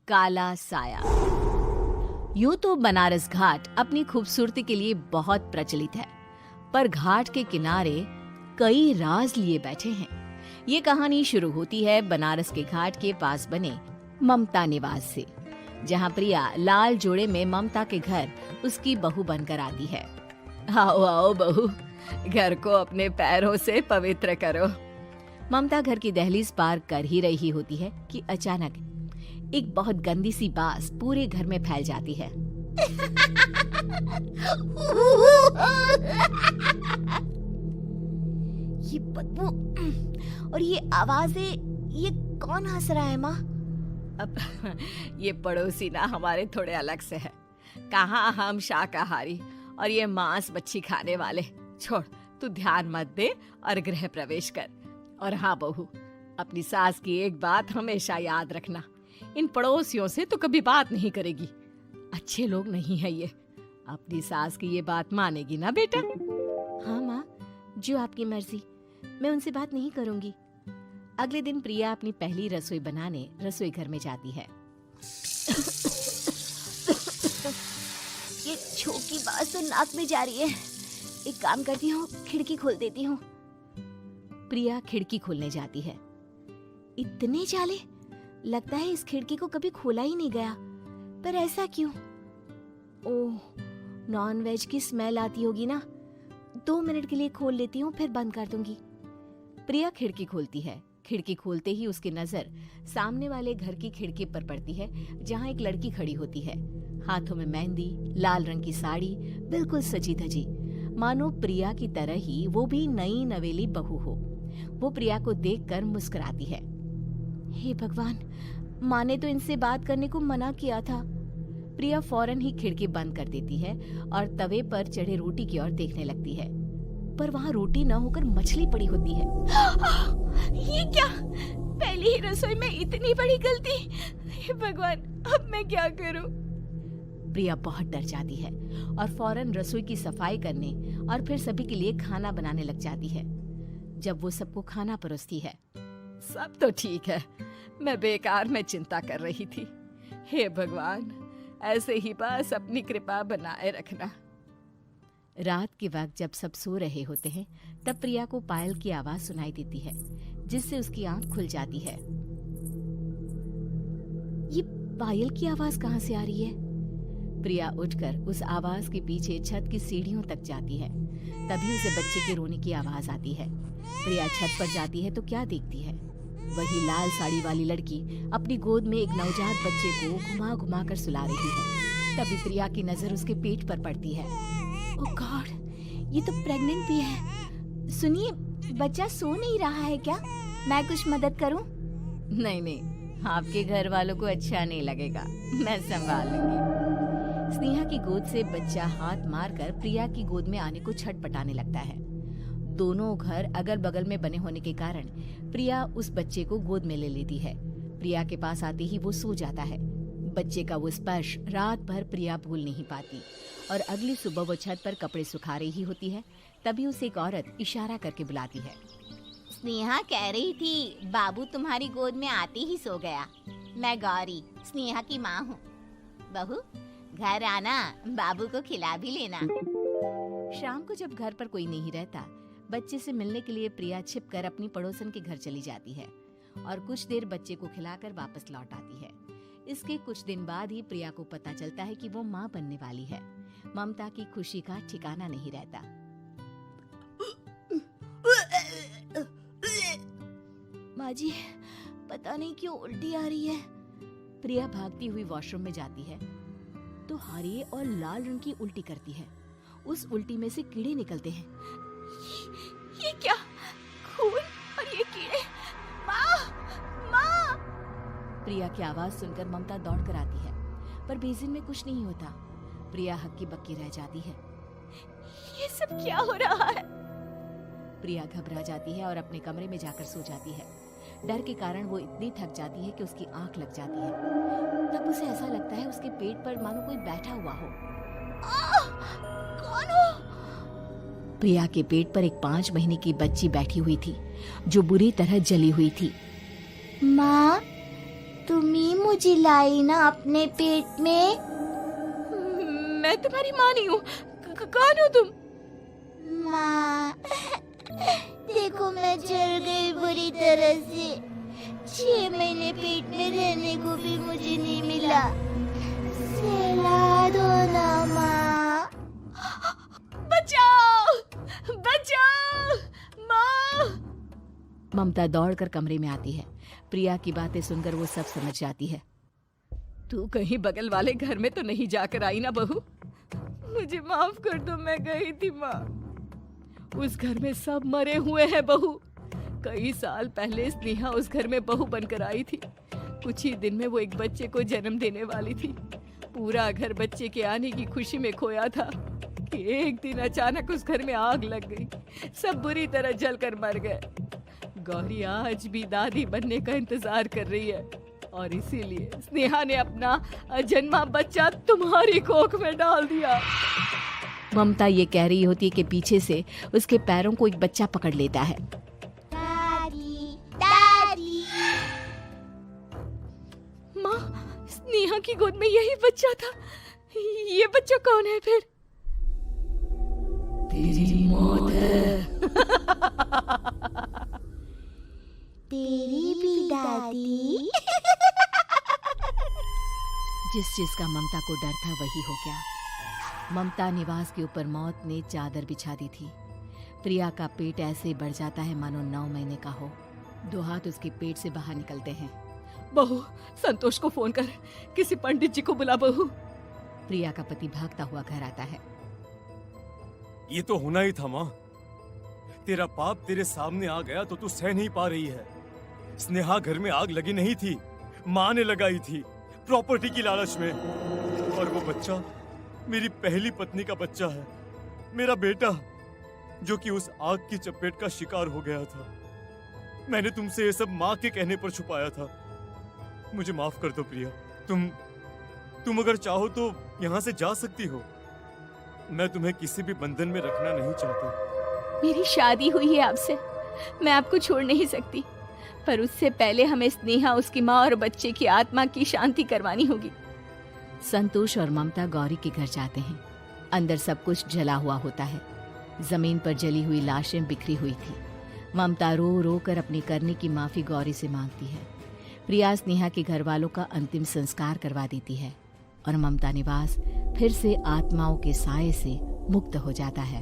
काला साया। यूं तो बनारस घाट अपनी खूबसूरती के लिए बहुत प्रचलित है, पर घाट के किनारे कई राज लिए बैठे हैं। ये कहानी शुरू होती है बनारस के घाट के पास बने ममता निवास से, जहाँ प्रिया लाल जोड़े में ममता के घर उसकी बहू बनकर आती है। आओ आओ बहू, घर को अपने पैरों से पवित्र करो। ममता घर की दहलीज पार कर ही रही होती है कि अचानक एक बहुत गंदी सी बास पूरे घर में फैल जाती है। ये बदबू और ये आवाजें, ये कौन हंस रहा है माँ? अब ये पड़ोसी ना हमारे थोड़े अलग से है। कहाँ हम शाकाहारी और ये मांस मच्छी खाने वाले। छोड़, तू ध्यान मत दे और गृह प्रवेश कर। और हाँ बहू, अपनी सास की एक बात हमेशा याद रखना, इन पड़ोसियों से तो कभी बात नहीं करेगी। अच्छे लोग नहीं है ये। अपनी सास की ये बात मानेगी ना बेटा? हाँ माँ, जो आपकी मर्जी, मैं उनसे बात नहीं करूंगी। अगले दिन प्रिया अपनी पहली रसोई बनाने रसोई घर में जाती है। ये छोकी बात तो नाक में जा रही है। एक काम करती हूँ, खिड़की खोल देती हूँ। प्रिया खिड़की खोलने जाती है। इतने जाले, लगता है इस खिड़की को कभी खोला ही नहीं गया। पर ऐसा क्यों? ओह, नॉन वेज की स्मेल आती होगी ना। 2 मिनट के लिए खोल लेती हूँ, फिर बंद कर दूंगी। प्रिया खिड़की खोलती है। खिड़की खोलते ही उसकी नजर सामने वाले घर की खिड़की पर पड़ती है, जहाँ एक लड़की खड़ी होती है। हाथों में मेहंदी, लाल रंग की साड़ी, बिल्कुल सजी धजी, मानो प्रिया की तरह ही वो भी नई नवेली बहू हो। वो प्रिया को देखकर मुस्कुराती है। हे भगवान, माँ ने तो इनसे बात करने को मना किया था। प्रिया फौरन ही खिड़की बंद कर देती है और तवे पर चढ़े रोटी की ओर देखने लगती है, पर वहाँ रोटी न होकर मछली पड़ी होती है। ये क्या? पहली ही रसोई में इतनी बड़ी गलती। हे भगवान, अब मैं क्या करूं? प्रिया बहुत डर जाती है और फौरन रसोई की सफाई करने और फिर सभी के लिए खाना बनाने लग जाती है। जब वो सबको खाना परोसती है, सब तो ठीक है, मैं बेकार में चिंता कर रही थी। हे भगवान, ऐसे ही बस अपनी कृपा बनाए रखना। रात के वक्त जब सब सो रहे होते हैं, तब प्रिया को पायल की आवाज सुनाई देती है, जिससे उसकी आंख खुल जाती है। ये पायल की आवाज कहाँ से आ रही है? प्रिया उठकर उस आवाज के पीछे छत की सीढ़ियों तक जाती है। तभी उसे बच्चे के रोने की आवाज आती है। प्रिया छत पर जाती है तो क्या देखती है? वही लाल साड़ी वाली लड़की अपनी गोद में एक नवजात बच्चे को घुमा घुमा कर सुला रही है। तभी प्रिया की नजर उसके पेट पर पड़ती है। ओह गॉड, ये तो प्रेग्नेंट भी है। सुनिए, बच्चा सो नहीं रहा है क्या? मैं कुछ मदद करूं? नहीं नहीं, आपके घर वालों को अच्छा नहीं लगेगा, मैं संभाल लूंगी। स्नेहा की गोद से बच्चा हाथ मारकर प्रिया की गोद में आने को छटपटाने लगता है। दोनों घर अगल बगल में बने होने के कारण प्रिया उस बच्चे को गोद में ले लेती है। प्रिया के पास आते ही वो सो जाता है। बच्चे का वो स्पर्श रात भर प्रिया भूल नहीं पाती और अगली सुबह वो छत पर कपड़े सुखा रही होती है। तभी उसे एक औरत इशारा करके बुलाती है। स्नेहा कह रही थी बाबू तुम्हारी गोद में आते ही सो गया। मैं गौरी, स्नेहा की माँ हूँ। बहू, घर आना, बाबू को खिला भी लेना। शाम को जब घर पर कोई नहीं रहता, बच्चे से मिलने के लिए प्रिया छिपकर अपनी पड़ोसन के घर चली जाती है और कुछ देर बच्चे को खिलाकर वापस लौट आती है। इसके कुछ दिन बाद ही प्रिया को पता चलता है कि वो माँ बनने वाली है। ममता की खुशी का ठिकाना नहीं रहता। माँ जी, पता नहीं क्यों उल्टी आ रही है। प्रिया भागती हुई वॉशरूम में जाती है तो हरे और लाल रंग की उल्टी करती है। उस उल्टी में से कीड़े निकलते हैं। ये क्या? खून और ये कीड़े! माँ! माँ! प्रिया की आवाज सुनकर ममता दौड़ कर आती है, पर बेसिन में कुछ नहीं होता। प्रिया हक्की बक्की रह जाती है। ये सब क्या हो रहा है? प्रिया घबरा जाती है और अपने कमरे में जाकर सो जाती है। डर के कारण वो इतनी थक जाती है कि उसकी आंख लग जाती है। तब उसे ऐसा लगता है उसके पेट पर मानो कोई बैठा हुआ हो। कौन हो? प्रिया के पेट पर एक 5 महीने की बच्ची बैठी हुई थी, जो बुरी तरह जली हुई थी। माँ, तुम ही मुझे लाई ना अपने पेट में। मैं तुम्हारी माँ नहीं हूँ। कौन हो तुम? माँ, देखो मैं जल गई बुरी तरह से। 6 महीने पेट में रहने को भी मुझे नहीं मिला। सहला दो ना माँ। बचाओ, बचाओ, माँ। ममता दौड़कर कमरे में आती है। प्रिया की बातें सुनकर वो सब समझ जाती है। तू कहीं बगल वाले घर में तो नहीं जाकर आई ना बहू? मुझे माफ कर दो, मैं गई थी माँ। उस घर में सब मरे हुए हैं बहू। कई साल पहले स्नेहा उस घर में बहू बनकर आई थी। कुछ ही दिन में वो एक बच्चे को जन्म देने वाली थी। पूरा घर बच्चे के आने की खुशी में खोया था कि एक दिन अचानक उस घर में आग लग गई। सब बुरी तरह जलकर मर गए। गौरी आज भी दादी बनने का इंतजार कर रही है और इसीलिए स्नेहा ने अपना अजन्मा बच्चा तुम्हारी कोख में डाल दिया। ममता ये कह रही होती है कि पीछे से उसके पैरों को एक बच्चा पकड़ लेता है। दादी, दादी। माँ, स्नेहा की गोद में यही बच्चा था। ये बच्चा कौन है फिर? तेरी मौत है। तेरी भी दादी। जिस चीज का ममता को डर था वही हो गया। ममता निवास के ऊपर मौत ने चादर बिछा दी थी। प्रिया का पेट ऐसे बढ़ जाता है मानो 9 महीने का हो। 2 हाथ उसके पेट से बाहर निकलते हैं। बहू, संतोष को फोन कर, किसी पंडित जी को बुला बहू। प्रिया का पति भागता हुआ घर आता है। ये तो होना ही था माँ। तेरा पाप तेरे सामने आ गया तो तू सह नहीं पा रही है। स्नेहा घर में आग लगी नहीं थी, माँ ने लगाई थी, प्रॉपर्टी की लालच में। और वो बच्चा मेरी पहली पत्नी का बच्चा है, मेरा बेटा, जो कि उस आग की चपेट का शिकार हो गया था। मैंने तुमसे ये सब माँ के कहने पर छुपाया था। मुझे माफ कर दो प्रिया। तुम अगर चाहो तो यहाँ से जा सकती हो। मैं तुम्हें किसी भी बंधन में रखना नहीं चाहता। मेरी शादी हुई है आपसे, मैं आपको छोड़ नहीं सकती, पर उससे पहले हमें स्नेहा, उसकी माँ और बच्चे की आत्मा की शांति करवानी होगी। संतोष और ममता गौरी के घर जाते हैं। अंदर सब कुछ जला हुआ होता है। जमीन पर जली हुई लाशें बिखरी हुई थी। ममता रो रो कर अपने करने की माफी गौरी से मांगती है। प्रिया स्नेहा के घर वालों का अंतिम संस्कार करवा देती है और ममता निवास फिर से आत्माओं के साए से मुक्त हो जाता है।